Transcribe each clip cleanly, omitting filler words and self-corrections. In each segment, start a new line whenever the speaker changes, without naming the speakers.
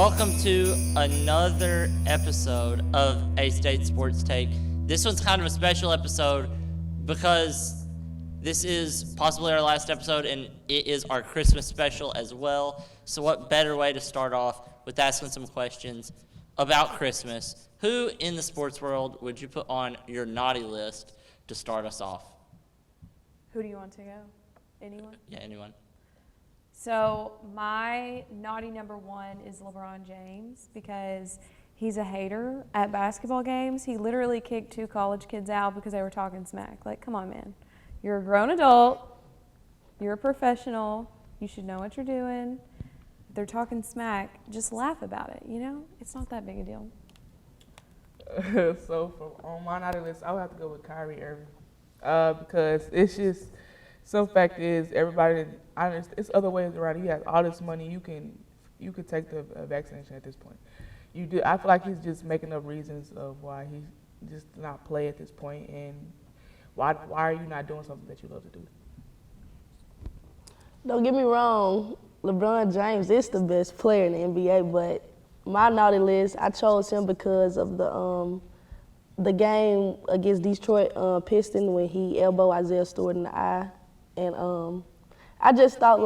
Welcome to another episode of A-State Sports Take. This one's kind of a special episode because this is possibly our last episode and it is our Christmas special as well. So what better way to start off with asking some questions about Christmas? Who in the sports world would you put on your naughty list to start us off?
Who do you want to go? Anyone?
Yeah, anyone.
So my naughty number one is LeBron James because he's a hater at basketball games. He literally kicked 2 college kids out because they were talking smack. Like, come on, man. You're a grown adult. You're a professional. You should know what you're doing. If they're talking smack, just laugh about it, you know? It's not that big a deal.
So on my naughty list, I would have to go with Kyrie Irving because it's just, some fact is everybody, I understand, it's other ways around. He has all this money. You could take the vaccination at this point. I feel like he's just making up reasons of why he just not play at this point, and why are you not doing something that you love to do?
Don't get me wrong, LeBron James is the best player in the NBA, but my naughty list, I chose him because of the game against Detroit Pistons when he elbowed Isaiah Stewart in the eye. And I just thought,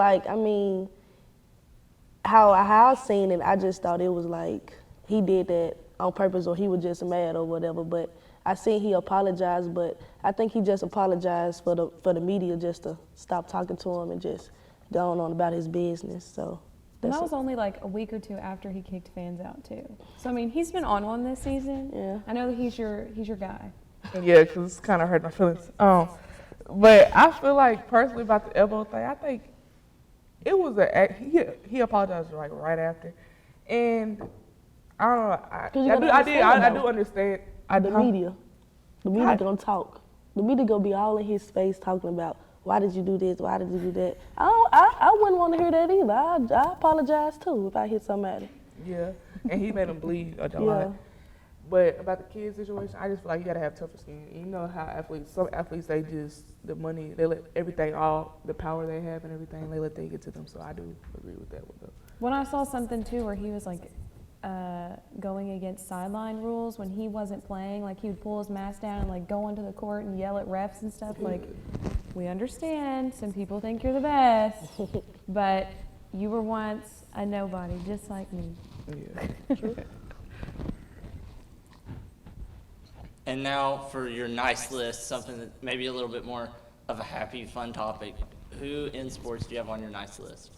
how I seen it, I just thought it was like he did that on purpose or he was just mad or whatever. But I seen he apologized, but I think he just apologized for the media just to stop talking to him and just going on about his business. So
And that was only like a week or 2 after he kicked fans out too. So I mean, he's been on one this season.
Yeah.
I know that he's your guy.
Yeah, because it's kind of hurt my feelings. But I feel like personally about the elbow thing, I think it was he apologized right after, and I don't know. I do understand.
The media gonna talk. The media gonna be all in his face talking about why did you do this, why did you do that. I wouldn't want to hear that either. I apologize too if I hit somebody.
Yeah, and he made him bleed a lot. But about the kids situation, I just feel like you gotta have tougher skin. You know how some athletes, they just, the money, they let everything, all the power they have and everything, they let that get to them. So I do agree with that one though.
When I saw something too where he was like going against sideline rules when he wasn't playing, like he would pull his mask down and like go onto the court and yell at refs and stuff. Like, we understand some people think you're the best, but you were once a nobody, just like me.
Yeah, true.
And now for your nice list, something that maybe a little bit more of a happy, fun topic. Who in sports do you have on your nice list?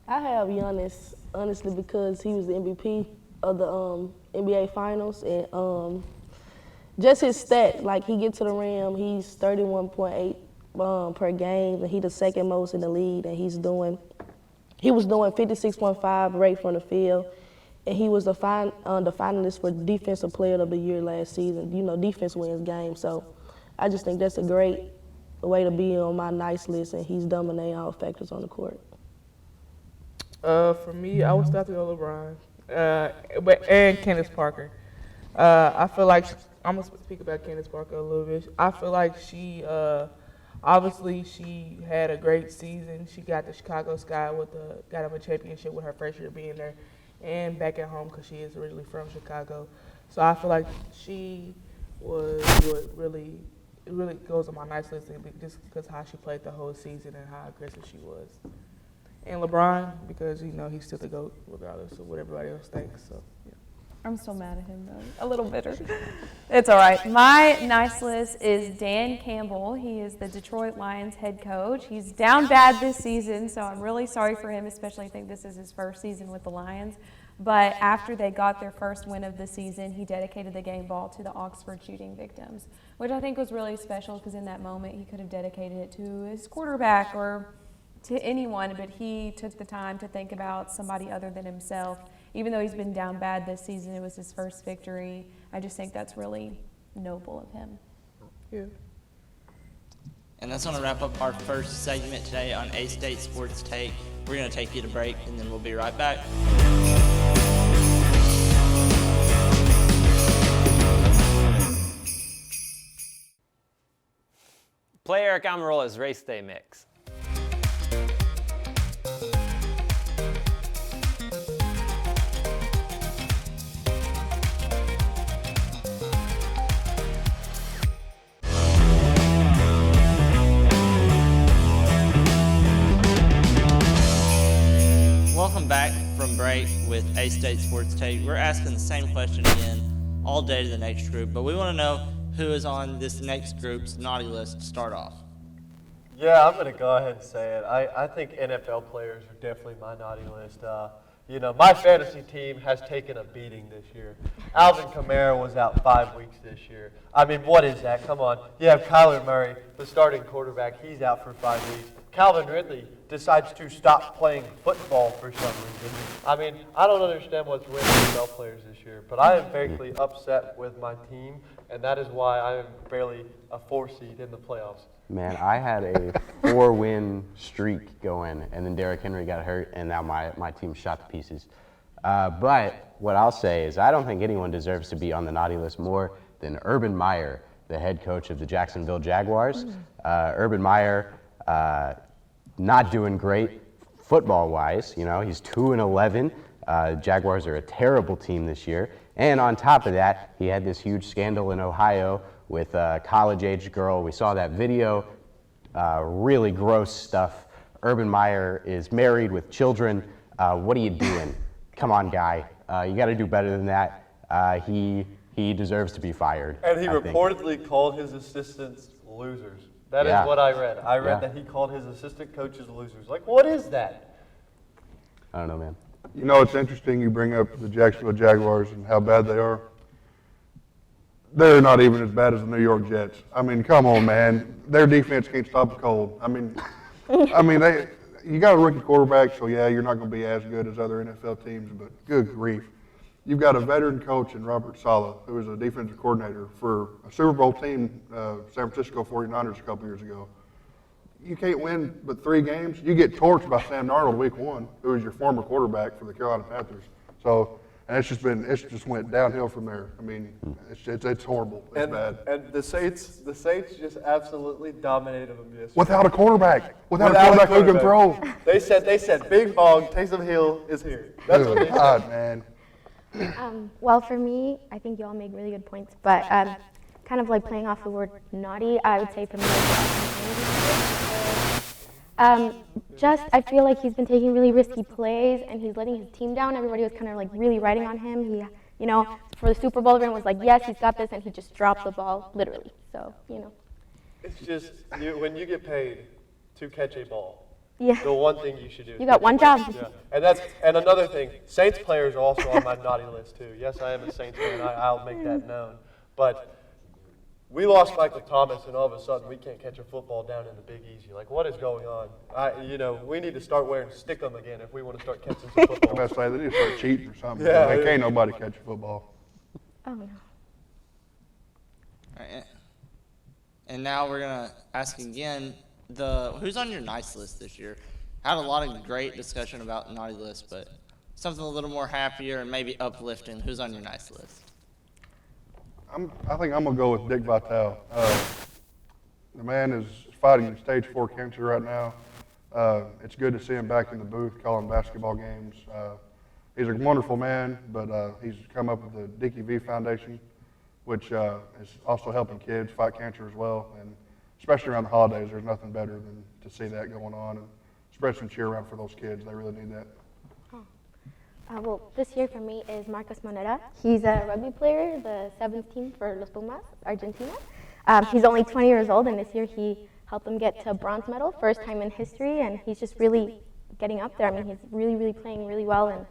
I have Giannis, honestly, because he was the MVP of the NBA Finals, and just his stat, like he gets to the rim, he's 31.8 per game, and he's the second most in the league, and he was doing 56.5 rate from the field. And he was the finalist for Defensive Player of the Year last season. You know, defense wins games. So I just think that's a great way to be on my nice list, and he's dominating all factors on the court.
For me, I would still have to go LeBron, and Candace Parker. I feel like I'm gonna speak about Candace Parker a little bit. I feel like she obviously she had a great season. She got the Chicago Sky got him a championship with her first year being there, and back at home because she is originally from Chicago. So I feel like she it really goes on my nice list just because how she played the whole season and how aggressive she was. And LeBron, because he's still the GOAT regardless of what everybody else thinks. So yeah.
I'm still mad at him though, a little bitter. It's all right. My nice list is Dan Campbell. He is the Detroit Lions head coach. He's down bad this season, so I'm really sorry for him, especially I think this is his first season with the Lions. But after they got their first win of the season, he dedicated the game ball to the Oxford shooting victims, which I think was really special because in that moment he could have dedicated it to his quarterback or to anyone, but he took the time to think about somebody other than himself. Even though he's been down bad this season, it was his first victory. I just think that's really noble of him.
Yeah.
And that's going to wrap up our first segment today on A-State Sports Take. We're going to take you to break, and then we'll be right back.
Play Eric Amarola's Race Day Mix.
break with A-State Sports Take. We're asking the same question again all day to the next group, but we want to know who is on this next group's naughty list to start off.
Yeah, I'm going to go ahead and say it. I think NFL players are definitely my naughty list. My fantasy team has taken a beating this year. Alvin Kamara was out 5 weeks this year. I mean, what is that? Come on. You have Kyler Murray, the starting quarterback. He's out for 5 weeks. Calvin Ridley decides to stop playing football for some reason. I mean, I don't understand what's with NFL players this year, but I am very upset with my team, and that is why I am barely a 4 seed in the playoffs.
Man, I had a 4-win streak going, and then Derrick Henry got hurt, and now my team shot to pieces. But what I'll say is I don't think anyone deserves to be on the naughty list more than Urban Meyer, the head coach of the Jacksonville Jaguars. Urban Meyer, not doing great football-wise. You know, he's 2-11. Jaguars are a terrible team this year. And on top of that, he had this huge scandal in Ohio with a college-age girl. We saw that video, really gross stuff. Urban Meyer is married with children. What are you doing? Come on, guy. You got to do better than that. He deserves to be fired.
And he
I think.
reportedly called his assistants losers. That
Yeah.
is what I read. I read
Yeah.
that he called his assistant coaches losers. Like, what is that?
I don't know, man.
You know, it's interesting you bring up the Jacksonville Jaguars and how bad they are. They're not even as bad as the New York Jets. I mean, come on, man. Their defense can't stop a cold. I mean, you got a rookie quarterback, so yeah, you're not going to be as good as other NFL teams, but good grief. You've got a veteran coach in Robert Saleh, who was a defensive coordinator for a Super Bowl team, San Francisco 49ers a couple years ago. You can't win but 3 games. You get torched by Sam Darnold week 1, who was your former quarterback for the Carolina Panthers. So, and it's just went downhill from there. I mean, it's horrible. It's bad.
And the Saints just absolutely dominated them yesterday.
Without a quarterback. Without a quarterback who can throw.
They said Big Bong, Taysom Hill is here. That's what they said.
God, man.
Well, for me, I think you all make really good points, but kind of like playing off the word naughty, I would say for me, I feel like he's been taking really risky plays and he's letting his team down. Everybody was kind of like really riding on him. He, for the Super Bowl, everyone was like, yes, he's got this, and he just dropped the ball, literally. So,
It's just, when you get paid to catch a ball,
yeah.
the one thing you should do.
You got one job.
Yeah. And another thing, Saints players are also on my naughty list too. Yes, I am a Saints fan. I'll make that known. But we lost Michael Thomas, and all of a sudden we can't catch a football down in the Big Easy. Like, what is going on? We need to start wearing stickum again if we want to start catching some
I
football.
must say, they need to start cheating or something.
Yeah,
They
yeah.
can't nobody catch a football.
Oh, no.
All right. And now we're going to ask again, who's on your nice list this year? Had a lot of great discussion about naughty list, but something a little more happier and maybe uplifting. Who's on your nice list?
I think I'm going to go with Dick Vitale. The man is fighting stage 4 cancer right now. It's good to see him back in the booth calling basketball games. He's a wonderful man, but he's come up with the Dickie V Foundation, which is also helping kids fight cancer as well. And especially around the holidays, there's nothing better than to see that going on and spread some cheer around for those kids. They really need that.
Well, this year for me is Marcos Moneda. He's a rugby player, the 7th team for Los Pumas, Argentina. He's only 20 years old, and this year he helped them get to a bronze medal, first time in history, and he's just really getting up there. I mean, he's really playing really well, and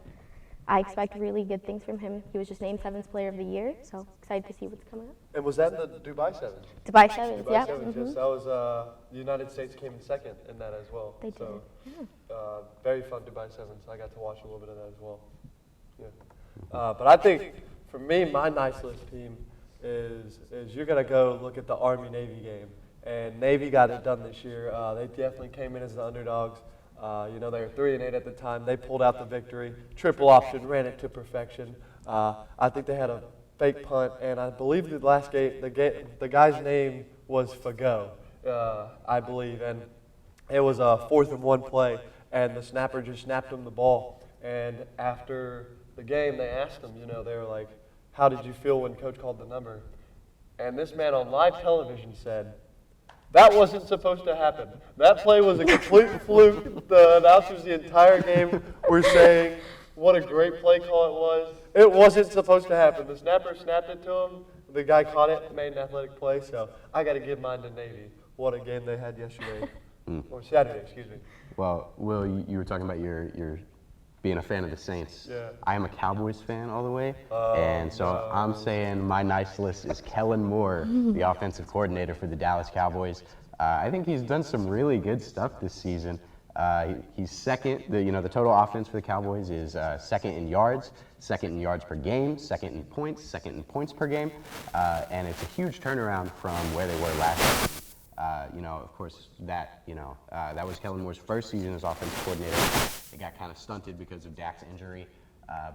I expect really good things from him. He was just named 7th Player of the Year, so excited to see what's coming up.
And was that in the Dubai Sevens?
Dubai Sevens, yeah.
Dubai Sevens, yes. That was the United States came in second in that as well.
They did.
So, very fun Dubai Sevens. I got to watch a little bit of that as well. Yeah. But I think for me, my nice list team is you're gonna go look at the Army-Navy game, and Navy got it done this year. They definitely came in as the underdogs. They were 3-8 at the time. They pulled out the victory. Triple option, ran it to perfection. I think they had a fake punt, and I believe the last game, the guy's name was Fago, I believe, and it was a 4th and 1 play, and the snapper just snapped him the ball. And after the game, they asked him, they were like, "How did you feel when Coach called the number?" And this man on live television said, "That wasn't supposed to happen. That play was a complete fluke. The announcers the entire game were saying what a great play call it was. It wasn't supposed to happen. The snapper snapped it to him. The guy caught it, made an athletic play. So I got to give mine to Navy. What a game they had yesterday, or Saturday, excuse me.
Well, Will, you were talking about your being a fan of the Saints.
Yeah.
I am a Cowboys fan all the way, and so I'm saying my nice list is Kellen Moore, the offensive coordinator for the Dallas Cowboys. I think he's done some really good stuff this season. He's second. The total offense for the Cowboys is second in yards per game, second in points per game, and it's a huge turnaround from where they were last year. Of course, that was Kellen Moore's first season as offensive coordinator. It got kind of stunted because of Dak's injury,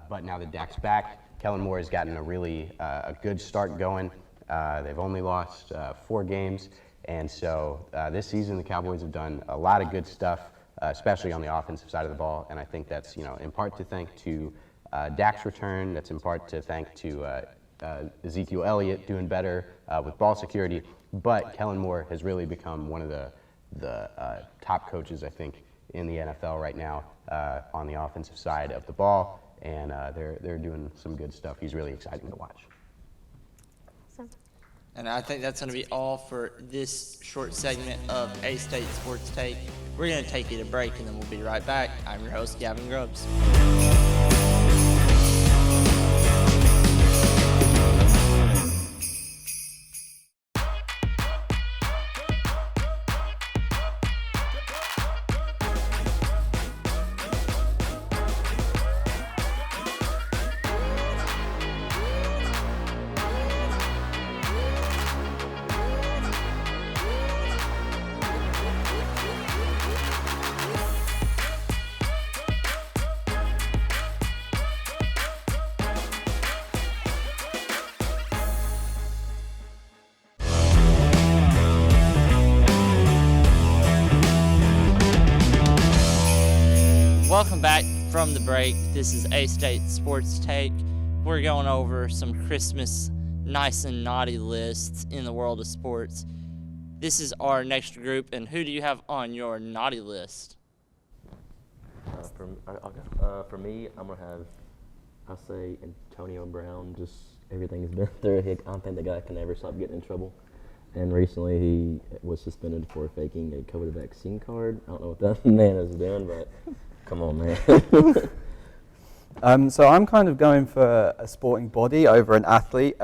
but now that Dak's back, Kellen Moore has gotten a really a good start going. They've only lost 4 games, and so this season the Cowboys have done a lot of good stuff, especially on the offensive side of the ball, and I think that's in part to thank to Dak's return. That's in part to thank to Ezekiel Elliott doing better with ball security. But Kellen Moore has really become one of the top coaches, I think, in the NFL right now on the offensive side of the ball, and they're doing some good stuff. He's really exciting to watch.
And I think that's going to be all for this short segment of A-State Sports Take. We're going to take you to break, and then we'll be right back. I'm your host, Gavin Grubbs. Welcome back from the break. This is A-State Sports Take. We're going over some Christmas nice and naughty lists in the world of sports. This is our next group, and who do you have on your naughty list?
I'll go. For me, I'll say Antonio Brown. Just everything he's been through. I don't think the guy can ever stop getting in trouble. And recently, he was suspended for faking a COVID vaccine card. I don't know what that man has done, but come on, man.
So I'm kind of going for a sporting body over an athlete.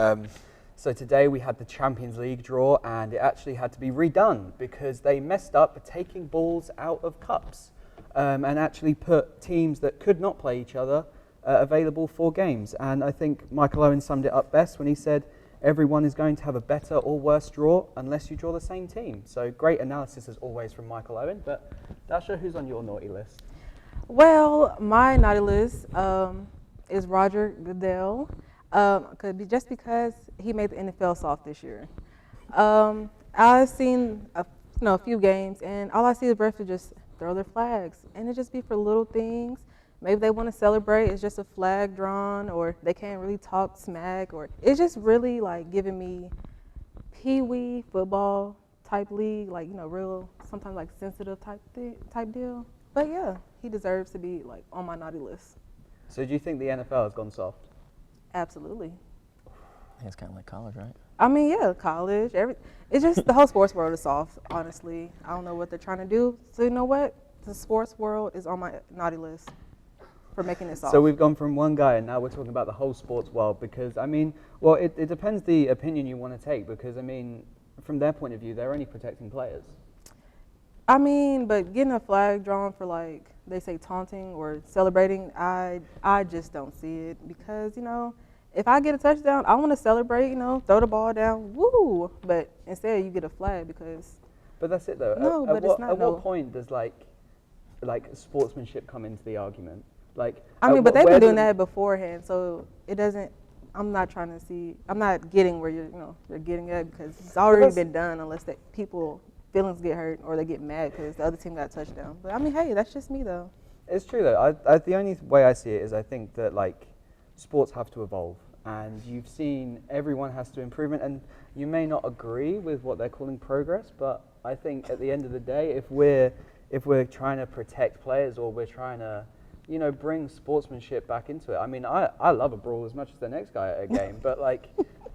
So today we had the Champions League draw, and it actually had to be redone because they messed up taking balls out of cups and actually put teams that could not play each other available for games. And I think Michael Owen summed it up best when he said, everyone is going to have a better or worse draw unless you draw the same team. So great analysis as always from Michael Owen. But Dasha, who's on your naughty list?
Well, my naughty list is Roger Goodell, just because he made the NFL soft this year. I've seen a few games, and all I see is refs just throw their flags, and it just be for little things. Maybe they want to celebrate, it's just a flag drawn, or they can't really talk smack, or it's just really like giving me pee-wee football type league, like real sometimes like sensitive type deal. But yeah, he deserves to be like on my naughty list.
So do you think the NFL has gone soft?
Absolutely.
I think it's kind of like college, right?
I mean, yeah, college. It's just the whole sports world is soft. Honestly, I don't know what they're trying to do. So you know what? The sports world is on my naughty list for making it soft.
So we've gone from one guy, and now we're talking about the whole sports world. Because it depends the opinion you want to take. Because from their point of view, they're only protecting players.
But getting a flag drawn for like they say taunting or celebrating, I just don't see it because if I get a touchdown, I want to celebrate, throw the ball down, woo! But instead you get a flag because.
But that's it though.
No, but it's not.
At what point does like sportsmanship come into the argument?
But they've been doing that beforehand, so it doesn't. I'm not trying to see. I'm not getting where you're getting at because it's already been done unless people. Feelings get hurt or they get mad because the other team got a touchdown. But hey, that's just me though.
It's true though. The only way I see it is I think that sports have to evolve, and you've seen everyone has to improve, and you may not agree with what they're calling progress, but I think at the end of the day, if we're trying to protect players or we're trying to bring sportsmanship back into it. I mean, I love a brawl as much as the next guy at a game, but like,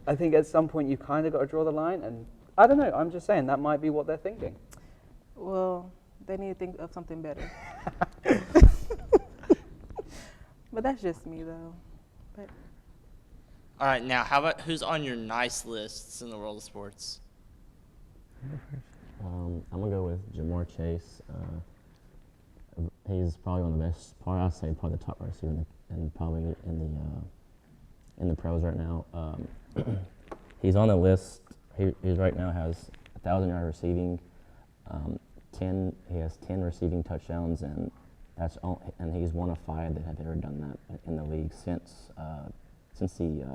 I think at some point you kind of got to draw the line, and I don't know. I'm just saying that might be what they're thinking.
Well, they need to think of something better. But that's just me, though. But
All right, now how about who's on your nice lists in the world of sports?
I'm gonna go with Jamar Chase. He's probably one of the best. I'd say probably the top receiver and probably in the pros right now. He's on the list. He right now has 1,000-yard receiving. He has 10 receiving touchdowns, and he's one of 5 that have ever done that in the league since the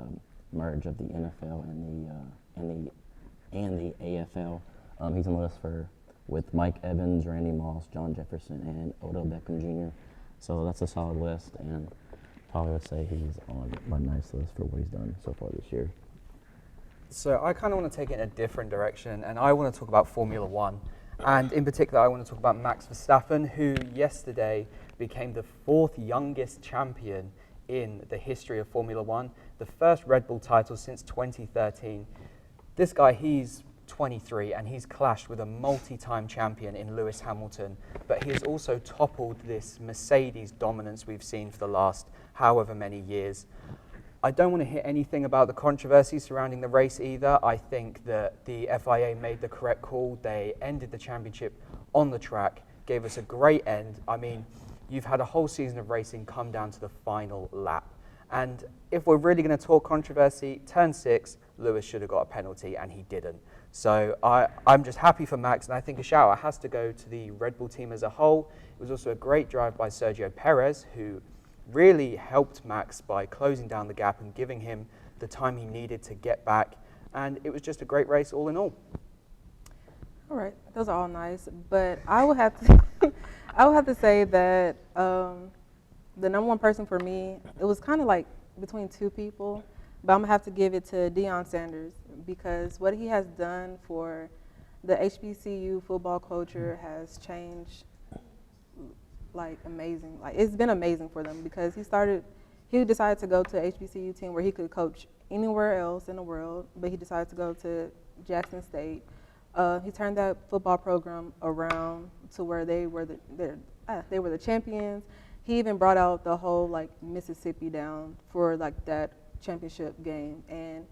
merge of the NFL and the AFL. He's on the list with Mike Evans, Randy Moss, John Jefferson, and Odell Beckham Jr. So that's a solid list, and probably would say he's on my nice list for what he's done so far this year.
So I kind of want to take it in a different direction, and I want to talk about Formula One. And in particular, I want to talk about Max Verstappen, who yesterday became the 4th youngest champion in the history of Formula One, the first Red Bull title since 2013. This guy, he's 23, and he's clashed with a multi-time champion in Lewis Hamilton, but he has also toppled this Mercedes dominance we've seen for the last however many years. I don't want to hear anything about the controversy surrounding the race either. I think that the FIA made the correct call. They ended the championship on the track, gave us a great end. I mean, you've had a whole season of racing come down to the final lap. And if we're really going to talk controversy, turn 6, Lewis should have got a penalty, and he didn't. So I'm just happy for Max, and I think a shout-out has to go to the Red Bull team as a whole. It was also a great drive by Sergio Perez, who really helped Max by closing down the gap and giving him the time he needed to get back. And it was just a great race all in all.
all right, those are all nice. But I would have to, I would have to say that the number one person for me, it was kind of like between 2 people, but I'm gonna have to give it to Deion Sanders, because what he has done for the HBCU football culture has changed like amazing. Like, it's been amazing for them, because he decided to go to a HBCU team where he could coach anywhere else in the world, but he decided to go to Jackson State. He turned that football program around to where they were the champions. He even brought out the whole like Mississippi down for like that championship game, and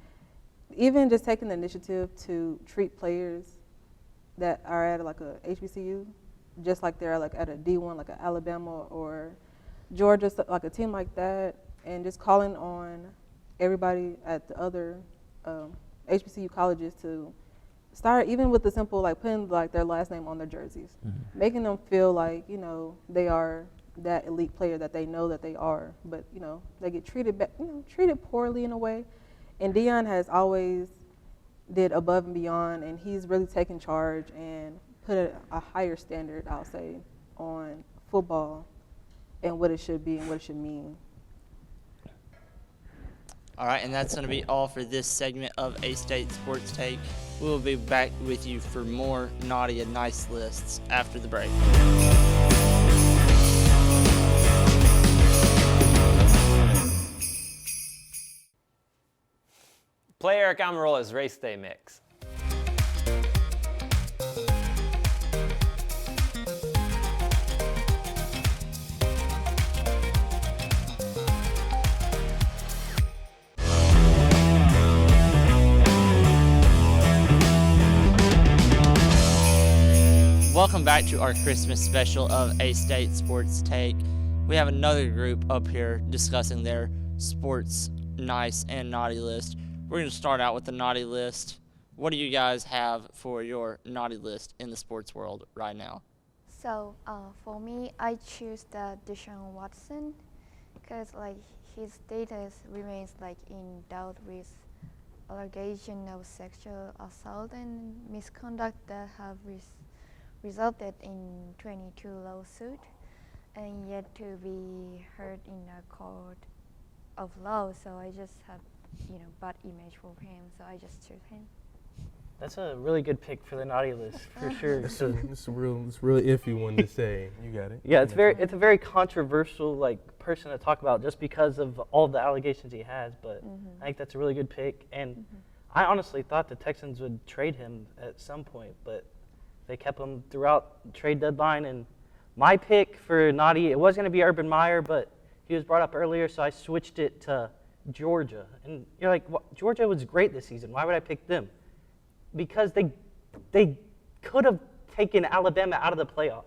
even just taking the initiative to treat players that are at like a HBCU just like they're like at a D1, like an Alabama or Georgia, like a team like that, and just calling on everybody at the other HBCU colleges to start, even with the simple like putting like their last name on their jerseys, making them feel like, you know, they are that elite player that they know that they are, but you know they get treated treated poorly in a way. And Deion has always did above and beyond, and he's really taken charge and put a higher standard, I'll say, on football and what it should be and what it should mean.
All right, and that's going to be all for this segment of A-State Sports Take. We will be back with you for more naughty and nice lists after the break.
Play Eric Amarola's Race Day Mix.
Welcome back to our Christmas special of A-State Sports Take. We have another group up here discussing their sports nice and naughty list. We're going to start out with the naughty list. What do you guys have for your naughty list in the sports world right now?
So for me, I choose the Deshaun Watson because like his status remains like in doubt with allegation of sexual assault and misconduct that have resulted in 22 lawsuits and yet to be heard in a court of law. So I just have bad image for him. So I just choose him.
That's a really good pick for the naughty list, for sure.
It's a really iffy one to say. You got it.
Yeah, it's a very controversial person to talk about just because of all the allegations he has. But I think that's a really good pick, and I honestly thought the Texans would trade him at some point, but they kept him throughout the trade deadline. And my pick for naughty, it was going to be Urban Meyer, but he was brought up earlier, so I switched it to Georgia. And you're like, Georgia was great this season. Why would I pick them? Because they could have taken Alabama out of the playoff.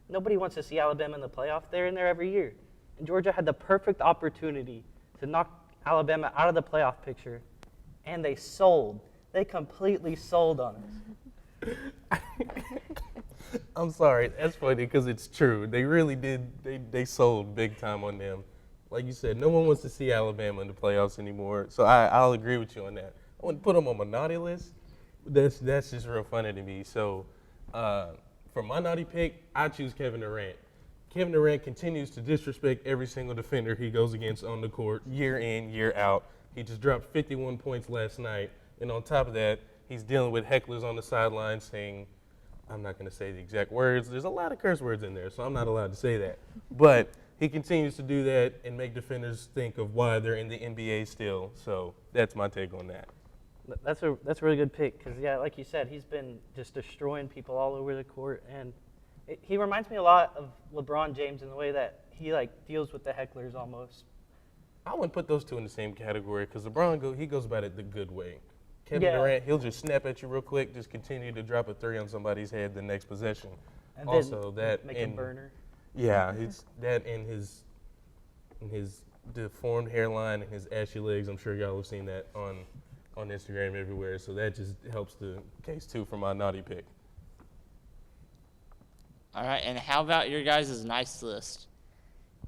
Nobody wants to see Alabama in the playoff. They're in there every year. And Georgia had the perfect opportunity to knock Alabama out of the playoff picture, and they sold. They completely sold on us.
I'm sorry. That's funny because it's true. They really did. They sold big time on them. Like you said, no one wants to see Alabama in the playoffs anymore. So I'll agree with you on that. I wouldn't put them on my naughty list. That's just real funny to me. So for my naughty pick, I choose Kevin Durant. Kevin Durant continues to disrespect every single defender he goes against on the court, year in, year out. He just dropped 51 points last night. And on top of that, he's dealing with hecklers on the sideline saying, I'm not going to say the exact words. There's a lot of curse words in there, so I'm not allowed to say that. But he continues to do that and make defenders think of why they're in the NBA still. So that's my take on that.
That's a really good pick because, yeah, like you said, he's been just destroying people all over the court. And he reminds me a lot of LeBron James in the way that he, deals with the hecklers almost.
I wouldn't put those two in the same category because LeBron, he goes about it the good way. Kevin Durant, he'll just snap at you real quick, just continue to drop a three on somebody's head the next possession.
And
also,
then
that
make a burner.
Yeah, it's that in his deformed hairline and his ashy legs. I'm sure y'all have seen that on Instagram everywhere. So that just helps the case too for my naughty pick.
All right, and how about your guys' nice list?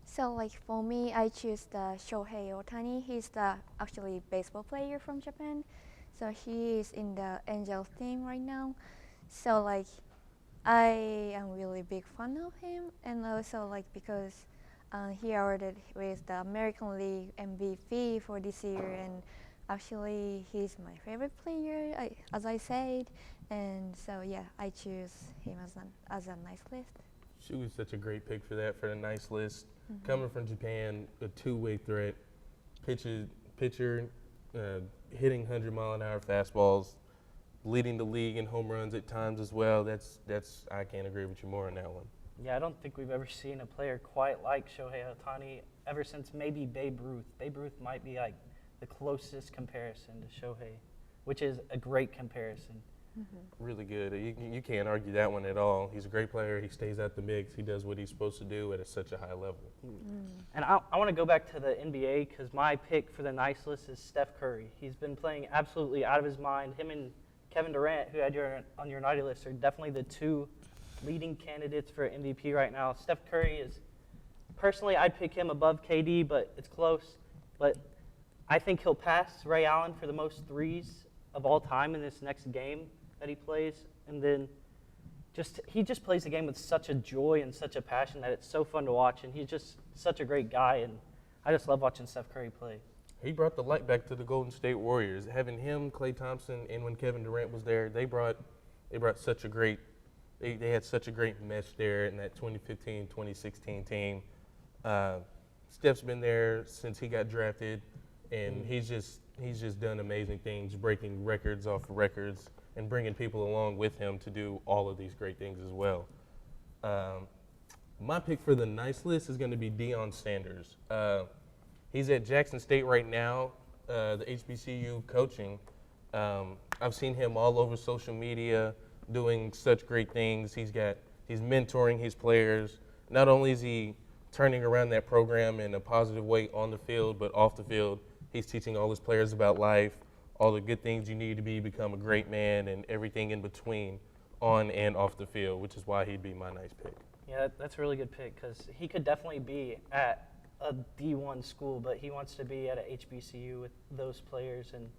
So for me, I choose the Shohei Ohtani. He's the actually baseball player from Japan. So he is in the Angels team right now. So I am really big fan of him, and also because he awarded with the American League MVP for this year, and actually he's my favorite player, as I said, and so yeah, I choose him as a nice list.
She was such a great pick for that, for the nice list. Coming from Japan, a two-way threat, pitcher, hitting 100-mile-an-hour fastballs, leading the league in home runs at times as well. That's I can't agree with you more on that one.
Yeah, I don't think we've ever seen a player quite like Shohei Ohtani ever since maybe Babe Ruth. Babe Ruth might be the closest comparison to Shohei, which is a great comparison.
Really good. You can't argue that one at all. He's a great player. He stays at the mix. He does what he's supposed to do at such a high level.
And I want to go back to the NBA because my pick for the nice list is Steph Curry. He's been playing absolutely out of his mind. Him and Kevin Durant, who had on your naughty list, are definitely the two leading candidates for MVP right now. Steph Curry is, personally, I'd pick him above KD, but it's close. But I think he'll pass Ray Allen for the most threes of all time in this next game that he plays. And then he just plays the game with such a joy and such a passion that it's so fun to watch. And he's just such a great guy, and I just love watching Steph Curry play.
He brought the light back to the Golden State Warriors. Having him, Klay Thompson, and when Kevin Durant was there, they brought such a great. They had such a great mesh there in that 2015-2016 team. Steph's been there since he got drafted, and he's just done amazing things, breaking records off records, and bringing people along with him to do all of these great things as well. My pick for the nice list is going to be Deion Sanders. He's at Jackson State right now, the HBCU coaching. I've seen him all over social media doing such great things. He's mentoring his players. Not only is he turning around that program in a positive way on the field, but off the field, he's teaching all his players about life, all the good things you need to become a great man, and everything in between on and off the field, which is why he'd be my nice pick.
Yeah, that's a really good pick because he could definitely be at a D1 school, but he wants to be at a HBCU with those players, and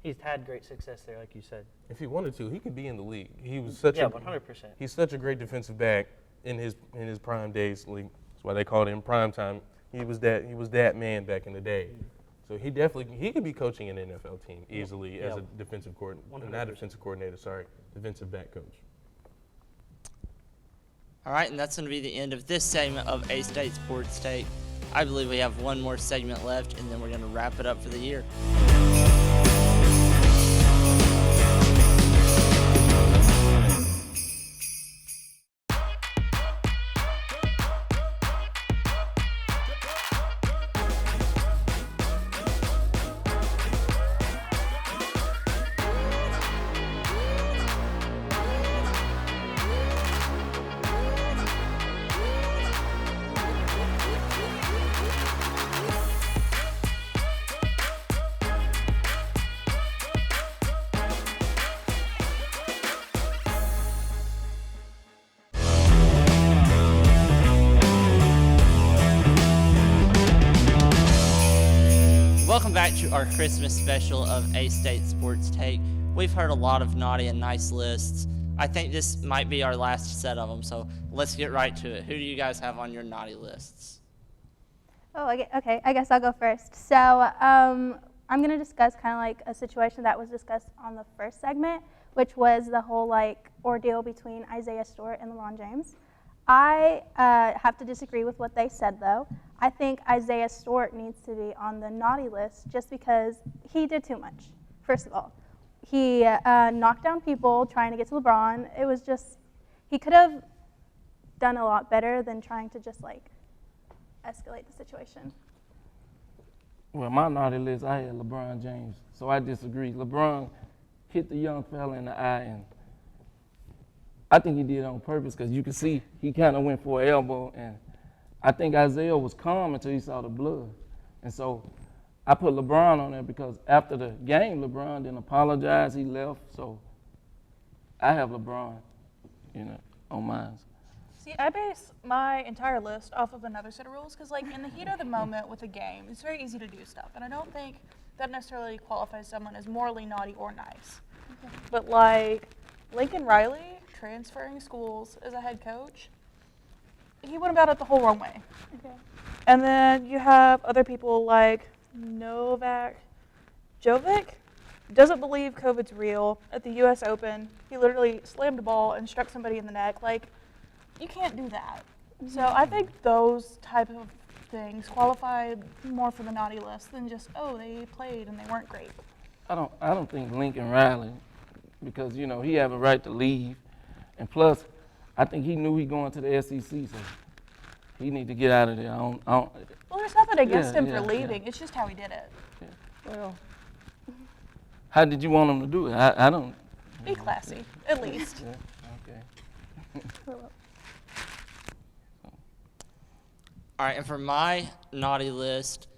he's had great success there, like you said.
If he wanted to, he could be in the league. He was
100%.
He's such a great defensive back in his prime days. That's why they called him prime time. He was that man back in the day. So he could be coaching an NFL team easily as a defensive defensive back coach.
All right, and that's going to be the end of this segment of A-State Sports Take. I believe we have one more segment left, and then we're going to wrap it up for the year. Welcome back to our Christmas special of A-State Sports Take. We've heard a lot of naughty and nice lists. I think this might be our last set of them, so let's get right to it. Who do you guys have on your naughty lists?
Oh, okay. I guess I'll go first. So I'm going to discuss kind of like a situation that was discussed on the first segment, which was the whole like ordeal between Isaiah Stewart and LeBron James. I have to disagree with what they said, though. I think Isaiah Stewart needs to be on the naughty list just because he did too much, first of all. He knocked down people trying to get to LeBron. It was just, he could have done a lot better than trying to just like escalate the situation.
Well, my naughty list, I had LeBron James, so I disagree. LeBron hit the young fella in the eye, and I think he did it on purpose because you can see he kind of went for an elbow, and I think Isaiah was calm until he saw the blood. And so I put LeBron on there because after the game, LeBron didn't apologize, he left, so I have LeBron, on mine.
See, I base my entire list off of another set of rules because, like, in the heat of the moment with a game, it's very easy to do stuff, and I don't think that necessarily qualifies someone as morally naughty or nice. Okay. But, like, Lincoln Riley transferring schools as a head coach, he went about it the whole wrong way. Okay. And then you have other people like Novak Djokovic, doesn't believe COVID's real. At the U.S. Open, he literally slammed a ball and struck somebody in the neck. Like, you can't do that. Mm-hmm. So I think those type of things qualify more for the naughty list than just, oh, they played and they weren't great.
I don't think Lincoln Riley, because he have a right to leave, and plus, I think he knew he going to the SEC, so he need to get out of there.
Well, there's nothing against him for leaving. Yeah. It's just how he did it.
Yeah. Well, how did you want him to do it? I don't.
Be classy, at least.
Yeah. Okay.
All right, and for my naughty list,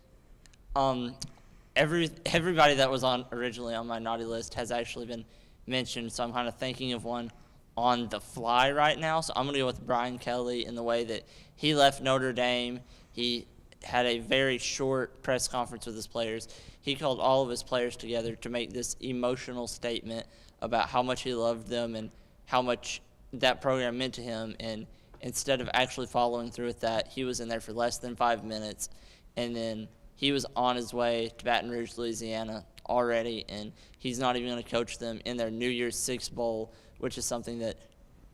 everybody that was originally on my naughty list has actually been mentioned, so I'm kind of thinking of one on the fly right now. So I'm going to go with Brian Kelly in the way that he left Notre Dame. He had a very short press conference with his players. He called all of his players together to make this emotional statement about how much he loved them and how much that program meant to him. And instead of actually following through with that, he was in there for less than 5 minutes, and then he was on his way to Baton Rouge, Louisiana already, and he's not even going to coach them in their New Year's Six Bowl, which is something that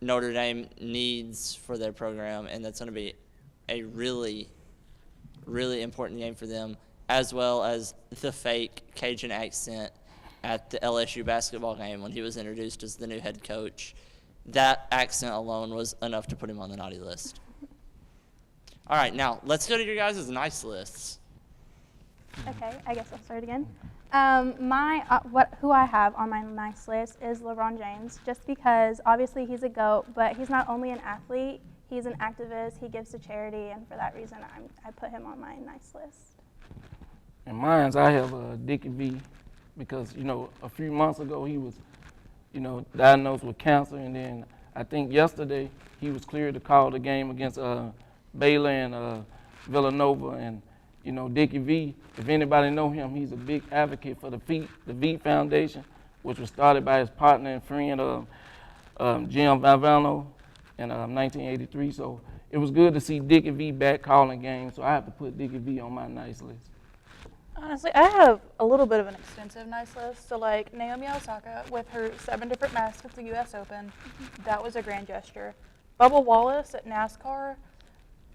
Notre Dame needs for their program, and that's going to be a really, really important game for them, as well as the fake Cajun accent at the LSU basketball game when he was introduced as the new head coach. That accent alone was enough to put him on the naughty list. All right, now let's go to your guys' nice lists.
Okay, I guess I'll start again. Who I have on my nice list is LeBron James, just because obviously he's a GOAT, but he's not only an athlete, he's an activist, he gives to charity, and for that reason I put him on my nice list.
And mine, I have Dickie V, because, a few months ago he was, diagnosed with cancer, and then I think yesterday he was cleared to call the game against Baylor and Villanova, and Dickie V, if anybody know him, he's a big advocate for the V Foundation, which was started by his partner and friend Jim Valvano in 1983. So it was good to see Dickie V back calling games, so I have to put Dickie V on my nice list.
Honestly, I have a little bit of an extensive nice list. So, like Naomi Osaka with her 7 different masks at the U.S. Open, that was a grand gesture. Bubba Wallace at NASCAR,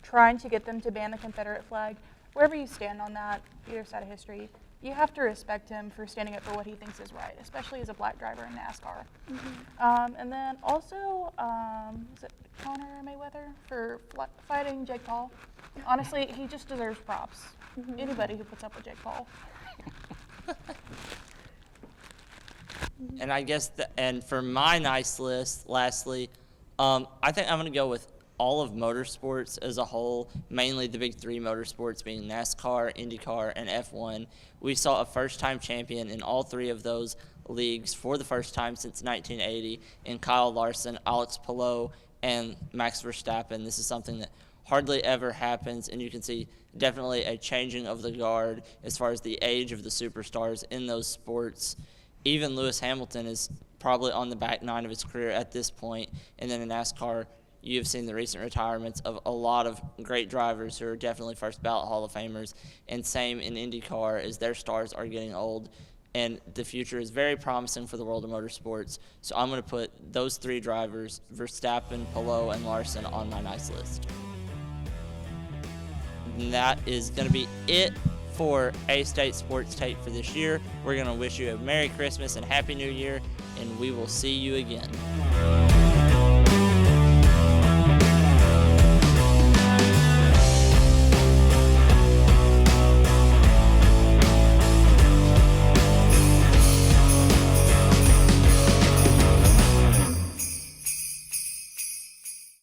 trying to get them to ban the Confederate flag. Wherever you stand on that, either side of history, you have to respect him for standing up for what he thinks is right, especially as a black driver in NASCAR. And then also, is it Conor Mayweather for fighting Jake Paul? Honestly, he just deserves props. Anybody who puts up with Jake Paul.
And I guess, and for my nice list, lastly, I think I'm going to go with all of motorsports as a whole, mainly the big 3 motorsports being NASCAR, IndyCar, and F1. We saw a first-time champion in all 3 of those leagues for the first time since 1980 in Kyle Larson, Alex Palou, and Max Verstappen. This is something that hardly ever happens, and you can see definitely a changing of the guard as far as the age of the superstars in those sports. Even Lewis Hamilton is probably on the back 9 of his career at this point, and then in NASCAR, you've seen the recent retirements of a lot of great drivers who are definitely first ballot Hall of Famers, and same in IndyCar as their stars are getting old, and the future is very promising for the world of motorsports. So I'm going to put those 3 drivers, Verstappen, Palou, and Larson, on my nice list. And that is going to be it for A-State Sports Take for this year. We're going to wish you a Merry Christmas and Happy New Year, and we will see you again.